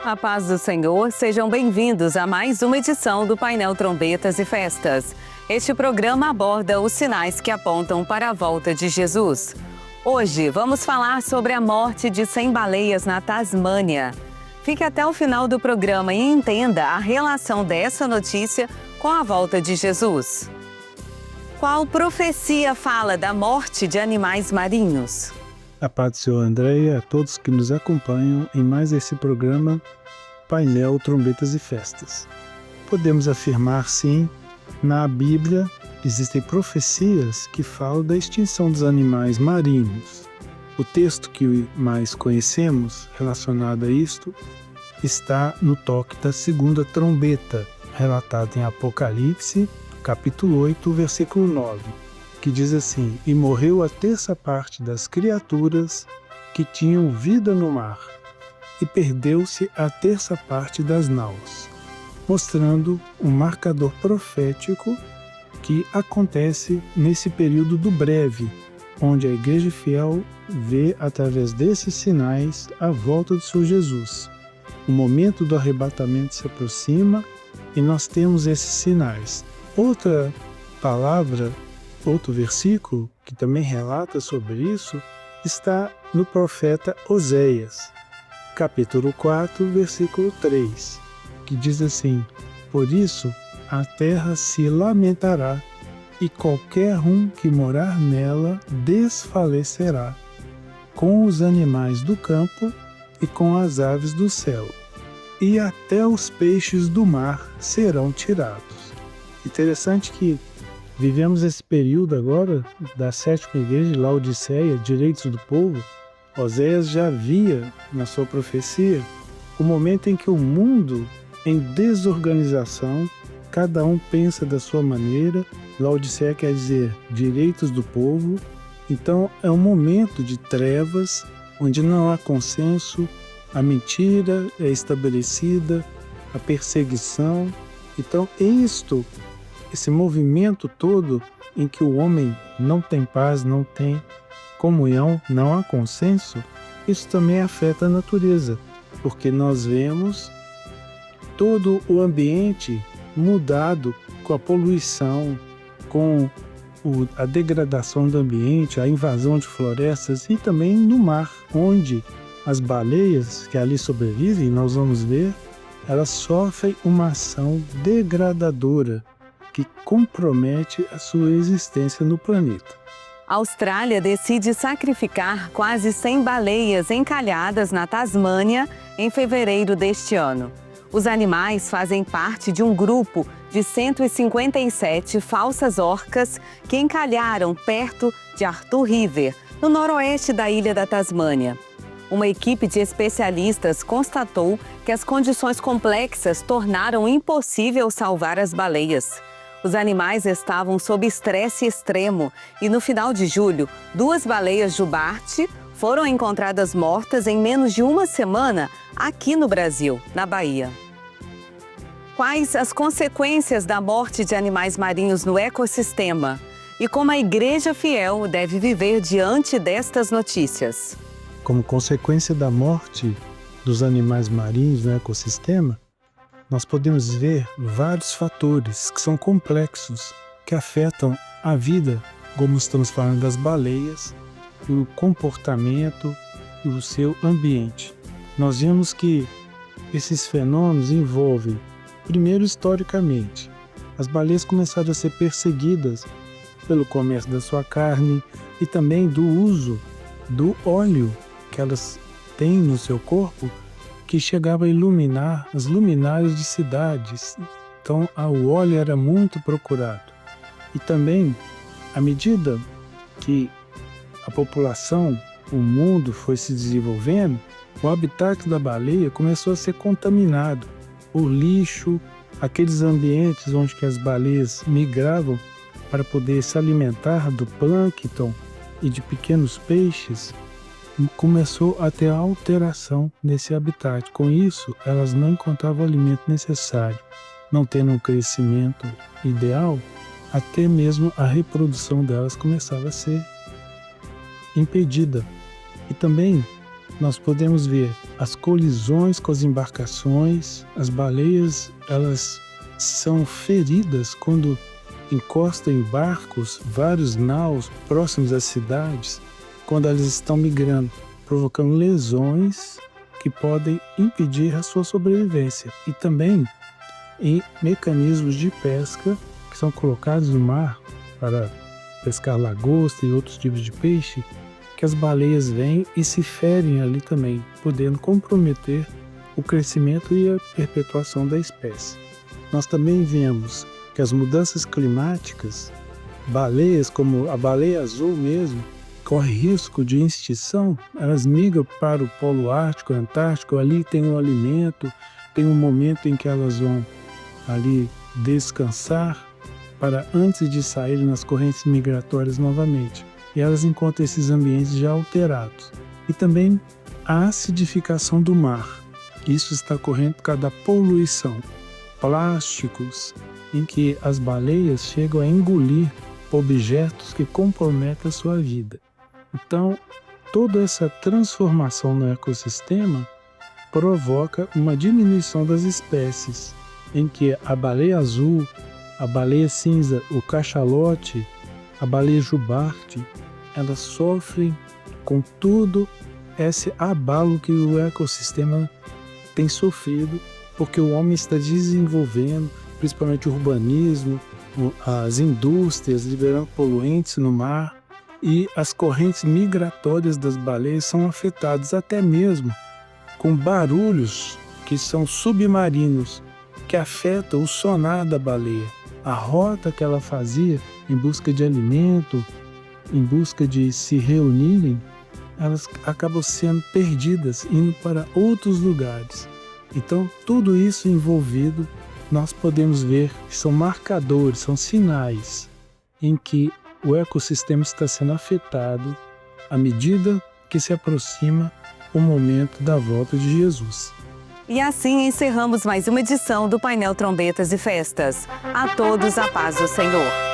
A paz do Senhor, sejam bem-vindos a mais uma edição do Painel Trombetas e Festas. Este programa aborda os sinais que apontam para a volta de Jesus. Hoje vamos falar sobre a morte de 100 baleias na Tasmânia. Fique até o final do programa e entenda a relação dessa notícia com a volta de Jesus. Qual profecia fala da morte de animais marinhos? A paz do Senhor André e a todos que nos acompanham em mais esse programa Painel Trombetas e Festas. Podemos afirmar, sim, na Bíblia existem profecias que falam da extinção dos animais marinhos. O texto que mais conhecemos relacionado a isto está no toque da segunda trombeta, relatado em Apocalipse, capítulo 8, versículo 9. Que diz assim: "E morreu a terça parte das criaturas que tinham vida no mar, e perdeu-se a terça parte das naus", mostrando um marcador profético que acontece nesse período do breve, onde a Igreja fiel vê através desses sinais a volta do Senhor Jesus. O momento do arrebatamento se aproxima e nós temos esses sinais. Outra palavra, outro versículo que também relata sobre isso, está no profeta Oséias, capítulo 4, versículo 3, que diz assim: "Por isso a terra se lamentará, e qualquer um que morar nela desfalecerá, com os animais do campo e com as aves do céu, e até os peixes do mar serão tirados." Interessante que vivemos esse período agora da sétima igreja de Laodiceia, direitos do povo. Oséias já via na sua profecia o momento em que o mundo, em desorganização, cada um pensa da sua maneira. Laodiceia quer dizer direitos do povo. Então é um momento de trevas, onde não há consenso, a mentira é estabelecida, a perseguição. Então esse movimento todo em que o homem não tem paz, não tem comunhão, não há consenso, isso também afeta a natureza, porque nós vemos todo o ambiente mudado com a poluição, com a degradação do ambiente, a invasão de florestas e também no mar, onde as baleias que ali sobrevivem, nós vamos ver, elas sofrem uma ação degradadora que compromete a sua existência no planeta. A Austrália decide sacrificar quase 100 baleias encalhadas na Tasmânia em fevereiro deste ano. Os animais fazem parte de um grupo de 157 falsas orcas que encalharam perto de Arthur River, no noroeste da ilha da Tasmânia. Uma equipe de especialistas constatou que as condições complexas tornaram impossível salvar as baleias. Os animais estavam sob estresse extremo e, no final de julho, 2 baleias jubarte foram encontradas mortas em menos de uma semana aqui no Brasil, na Bahia. Quais as consequências da morte de animais marinhos no ecossistema? E como a Igreja fiel deve viver diante destas notícias? Como consequência da morte dos animais marinhos no ecossistema, nós podemos ver vários fatores que são complexos, que afetam a vida, como estamos falando das baleias, o comportamento e o seu ambiente. Nós vemos que esses fenômenos envolvem, primeiro, historicamente, as baleias começaram a ser perseguidas pelo comércio da sua carne e também do uso do óleo que elas têm no seu corpo, que chegava a iluminar as luminárias de cidades. Então, o óleo era muito procurado. E também, à medida que a população, o mundo foi se desenvolvendo, o habitat da baleia começou a ser contaminado. O lixo, aqueles ambientes onde que as baleias migravam para poder se alimentar do plâncton e de pequenos peixes, começou a ter alteração nesse habitat. Com isso, elas não encontravam o alimento necessário. Não tendo um crescimento ideal, até mesmo a reprodução delas começava a ser impedida. E também nós podemos ver as colisões com as embarcações. As baleias, elas são feridas quando encostam em barcos, vários naus próximos às cidades, quando elas estão migrando, provocando lesões que podem impedir a sua sobrevivência. E também em mecanismos de pesca que são colocados no mar para pescar lagosta e outros tipos de peixe, que as baleias vêm e se ferem ali também, podendo comprometer o crescimento e a perpetuação da espécie. Nós também vemos que as mudanças climáticas, baleias como a baleia azul mesmo, corre risco de extinção. Elas migram para o Polo Ártico, Antártico, ali tem um alimento, tem um momento em que elas vão ali descansar para antes de saírem nas correntes migratórias novamente. E elas encontram esses ambientes já alterados. E também a acidificação do mar. Isso está ocorrendo por causa da poluição. Plásticos, em que as baleias chegam a engolir objetos que comprometem a sua vida. Então, toda essa transformação no ecossistema provoca uma diminuição das espécies, em que a baleia azul, a baleia cinza, o cachalote, a baleia jubarte, elas sofrem com tudo esse abalo que o ecossistema tem sofrido, porque o homem está desenvolvendo, principalmente o urbanismo, as indústrias liberando poluentes no mar, e as correntes migratórias das baleias são afetadas até mesmo com barulhos que são submarinos, que afetam o sonar da baleia. A rota que ela fazia em busca de alimento, em busca de se reunirem, elas acabam sendo perdidas, indo para outros lugares. Então, tudo isso envolvido, nós podemos ver que são marcadores, são sinais em que o ecossistema está sendo afetado à medida que se aproxima o momento da volta de Jesus. E assim encerramos mais uma edição do Painel Trombetas e Festas. A todos a paz do Senhor.